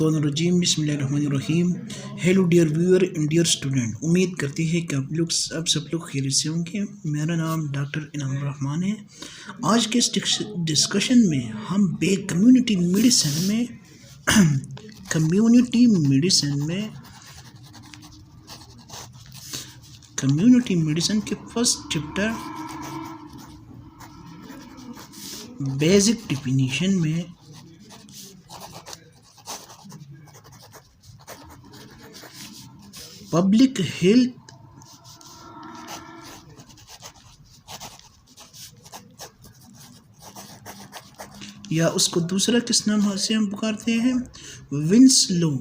मिनशैतानिर्रजीम बिस्मिल्लाहिर्रहमानिर्रहीम। Hello dear viewer and dear student, उम्मीद करते हैं कि आप लोग सब लोग खैरियत से होंगे। मेरा नाम डॉक्टर इनाम रहमान है। आज के इस डिस्कशन में हम कम्युनिटी मेडिसिन के फर्स्ट चैप्टर बेसिक डिफिनीशन में पब्लिक हेल्थ या उसको दूसरा किस नाम से हम पुकारते हैं, विंस लो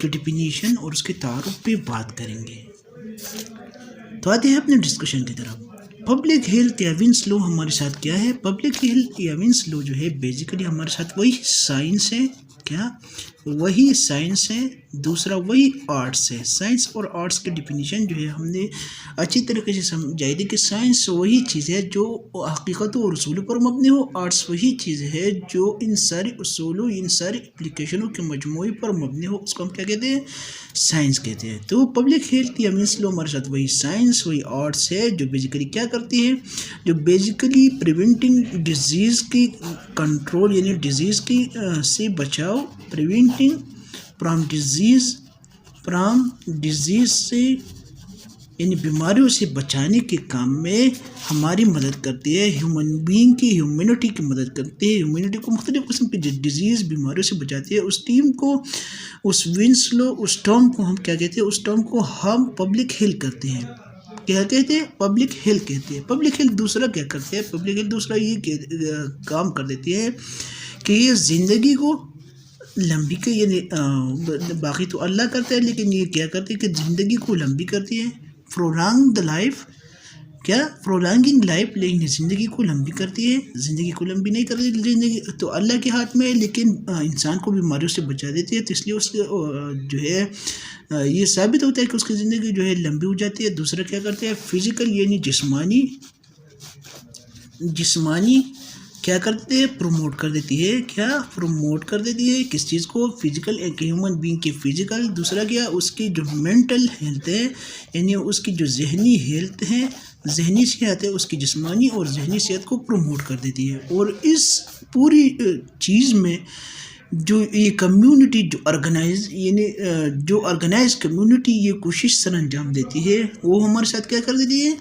की डिफिनीशन और उसके तारुफ पे बात करेंगे। तो आते हैं अपने डिस्कशन की तरफ। पब्लिक हेल्थ या विंस लो हमारे साथ क्या है? पब्लिक हेल्थ या विंस लो जो है बेसिकली हमारे साथ वही साइंस है। क्या? वही साइंस है। दूसरा वही आर्ट्स है। साइंस और आर्ट्स की डिफिनीशन जो है हमने अच्छी तरीके से समझाई थी कि साइंस वही चीज़ है जो हकीकतों और उसूलों पर मबनी हो। आर्ट्स वही चीज़ है जो इन सारी उसूलों, इन सारी एप्लीकेशनों के मजमूई पर मबनी हो। उसको हम क्या कहते हैं? साइंस कहते हैं। तो पब्लिक हेल्थ या मीन्स लो हमारे साथ वही साइंस, वही आर्ट्स है जो बेसिकली क्या करती है, जो बेसिकली प्रिवेंटिंग डिजीज़ की कंट्रोल यानी डिजीज़ की से बचाव, प्रिवेंटिंग फ्रॉम डिजीज़ से यानी बीमारियों से बचाने के काम में हमारी मदद करती है। ह्यूमन बीइंग की ह्यूमैनिटी की मदद करती है। ह्यूमैनिटी को मुख्तलिफ़ किस्म की डिजीज़ बीमारियों से बचाती है। उस टीम को, उस विंस लो, उस टर्म को हम क्या कहते हैं? उस टर्म को हम पब्लिक हेल्थ करते हैं। क्या कहते हैं? पब्लिक हेल्थ कहते हैं। पब्लिक हेल्थ दूसरा क्या करते हैं? पब्लिक हेल्थ दूसरा ये काम कर देती है कि ये ज़िंदगी को लंबी के यानी बाकी तो अल्लाह करता है, लेकिन ये क्या करती है कि ज़िंदगी को लंबी करती है। प्रोलॉन्ग द लाइफ, क्या? प्रोलॉन्गिंग लाइफ, लेकिन ज़िंदगी को लंबी करती है। ज़िंदगी को लंबी नहीं करती, ज़िंदगी तो अल्लाह के हाथ में है, लेकिन इंसान को बीमारियों से बचा देती है। तो इसलिए उसके जो है ये साबित होता है कि उसकी ज़िंदगी जो है लंबी हो जाती है। दूसरा क्या करते हैं? फिज़िकल यानी जिस्मानी क्या करते हैं? प्रमोट कर देती है। क्या प्रमोट कर देती है? किस चीज़ को? फिजिकल, एक ह्यूमन बीइंग की फिजिकल। दूसरा क्या? उसकी जो मेंटल हेल्थ है यानी उसकी जो जहनी हेल्थ है, जहनी सेहत है, उसकी जिस्मानी और जहनी सेहत को प्रमोट कर देती है। और इस पूरी चीज़ में जो ये कम्युनिटी जो ऑर्गेनाइज कम्युनिटी ये कोशिश सर अंजाम देती है, वो हमारे साथ क्या कर देती है?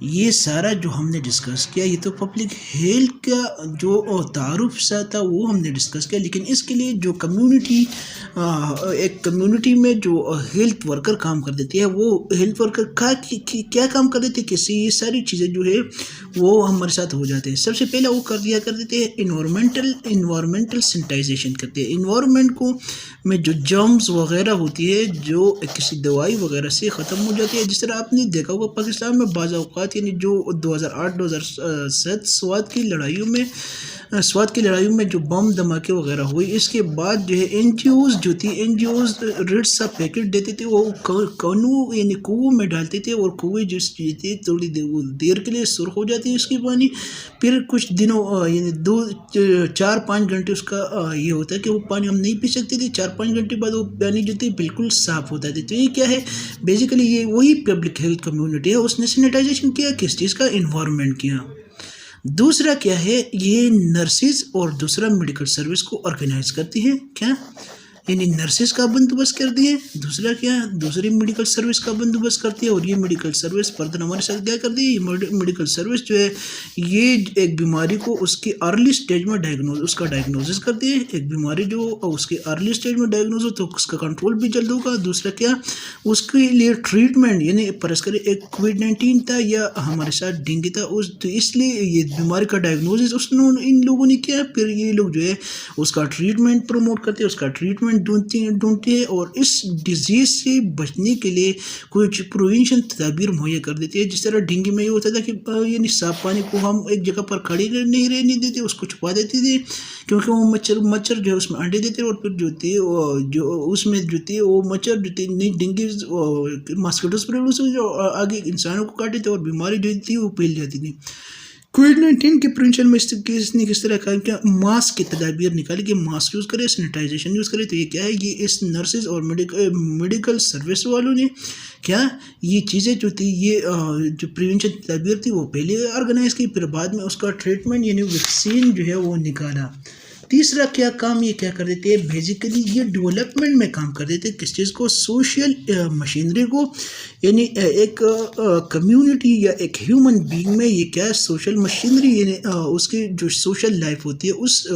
ये सारा जो हमने डिस्कस किया, ये तो पब्लिक हेल्थ का जो तारुफ सा था वो हमने डिस्कस किया। लेकिन इसके लिए जो एक कम्युनिटी में जो हेल्थ वर्कर काम कर देती है, वो हेल्थ वर्कर क्या काम कर देते हैं? किसी ये सारी चीज़ें जो है वो हमारे साथ हो जाते हैं। सबसे पहले वो कर देते हैं इन्वायरमेंटल सैनिटाइजेशन करते हैं। इन्वायरमेंट को में जो जर्म्स वगैरह होती है जो किसी दवाई वगैरह से ख़त्म हो जाती है। जिस तरह आपने देखा होगा पाकिस्तान में बाज़ औक़ात यानी जो 2008-2007 स्वात की लड़ाइयों में जो बम धमाके वगैरह हुए, इसके बाद जो है एनजीओज़ रेड सा पैकेट देते थे, वो कनू यानी कुओं में डालते थे, और कुएँ जो थी थोड़ी देर के लिए सुर्ख हो जाती है उसकी पानी, फिर कुछ दिनों यानी 4-5 घंटे उसका ये होता है कि वो पानी हम नहीं पी सकते थे। 4-5 घंटे बाद वो पानी जो थी बिल्कुल साफ़ होता था। तो ये क्या है? बेसिकली ये वही पब्लिक हेल्थ कम्युनिटी है। उसने सैनिटाइजेशन किया, किस चीज़ का? इन्वायरमेंट किया। दूसरा क्या है? ये नर्सिस और दूसरा मेडिकल सर्विस को ऑर्गेनाइज करती है। क्या? यानी नर्सिस का बंदोबस्त करती है। दूसरा क्या? दूसरी मेडिकल सर्विस का बंदोबस्त करती है। और ये मेडिकल सर्विस फर्दर हमारे साथ क्या करती है? मेडिकल सर्विस जो है ये एक बीमारी को उसकी अर्ली स्टेज में डायग्नोसिस करती है। एक बीमारी जो उसके अर्ली स्टेज में डायग्नोज हो तो उसका कंट्रोल भी जल्द होगा। दूसरा क्या? उसके लिए ट्रीटमेंट, यानी परस्पर एक कोविड-19 था या हमारे साथ डेंगू था, तो इसलिए ये बीमारी का डायग्नोसिस इन लोगों ने किया। फिर ये लोग जो है उसका ट्रीटमेंट प्रमोट करते हैं, उसका ट्रीटमेंट ढूंढती है, और इस डिजीज़ से बचने के लिए कुछ प्रिवेंशन तदाबीर मुहैया कर देती है। जिस तरह डेंगू में ये होता था कि यानी साफ पानी को हम एक जगह पर खड़ी नहीं रहने देते, उसको छुपा देते थे, क्योंकि वो मच्छर जो है उसमें अंडे देते, और फिर जो थी वो मच्छर जो थी डेंगू मॉस्किटो स्प्रे जो आगे इंसानों को काटे थे, और बीमारी जो थी वो फैल जाती थी। कोविड-19 के प्रिवेंशन में इसने किस तरह कहा कि मास्क की तदाबीर निकाली कि मास्क यूज़ करें, सैनिटाइजेशन यूज़ करें। तो ये क्या है, ये इस नर्सेज और मेडिकल सर्विस वालों ने क्या ये चीज़ें जो थी, ये जो प्रिवेंशन तदाबीर थी वो पहले ऑर्गेनाइज़ की, फिर बाद में उसका ट्रीटमेंट यानी वैक्सीन जो है वो निकाला। तीसरा क्या काम ये क्या कर देते हैं, बेसिकली ये डेवलपमेंट में काम कर देते हैं। किस चीज़ को, सोशल मशीनरी को, यानी एक कम्युनिटी या एक ह्यूमन बीइंग में ये क्या है, सोशल मशीनरी यानी उसकी जो सोशल लाइफ होती है उस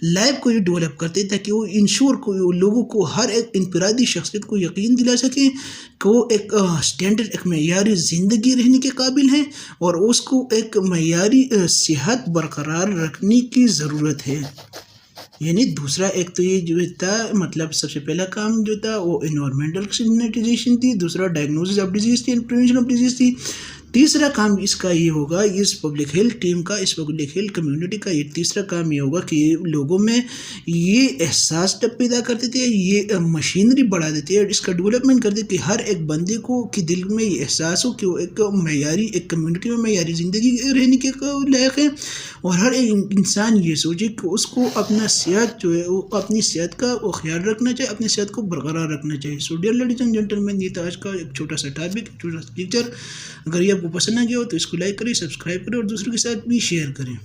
लाइफ को ये डेवलप करते हैं, ताकि वो इंश्योर को लोगों को, हर एक इनफरादी शख्सियत को यकीन दिला सकें कि वो एक स्टैंडर्ड, एक मयारी ज़िंदगी रहने के काबिल हैं और उसको एक मयारी सेहत बरकरार रखने की ज़रूरत है। यानी दूसरा एक तो ये जो था, मतलब सबसे पहला काम जो था वो एनवायरमेंटल सैनिटाइजेशन थी, दूसरा डायग्नोसिस ऑफ डिजीज थी एंड प्रिवेंशन ऑफ डिजीज थी। तीसरा काम इसका ये होगा, इस पब्लिक हेल्थ टीम का, इस पब्लिक हेल्थ कम्युनिटी का ये तीसरा काम ये होगा कि लोगों में ये एहसास जब पैदा कर देते हैं, ये मशीनरी बढ़ा देते हैं, इसका डेवलपमेंट कर देते कि हर एक बंदे को कि दिल में ये एहसास हो कि वो एक मयारी, एक कम्युनिटी में मयारी ज़िंदगी रहने के लायक है, और हर एक इंसान ये सोचे कि उसको अपना सेहत जो है वो, अपनी सेहत का वो ख्याल रखना चाहिए, अपनी सेहत को बरकरार रखना चाहिए। So dear ladies and gentleman, ये था आज का एक छोटा सा टॉपिक, छोटा सा पिक्चर। अगर ये आपको पसंद आ गया हो तो इसको लाइक करें, सब्सक्राइब करें और दूसरों के साथ भी शेयर करें।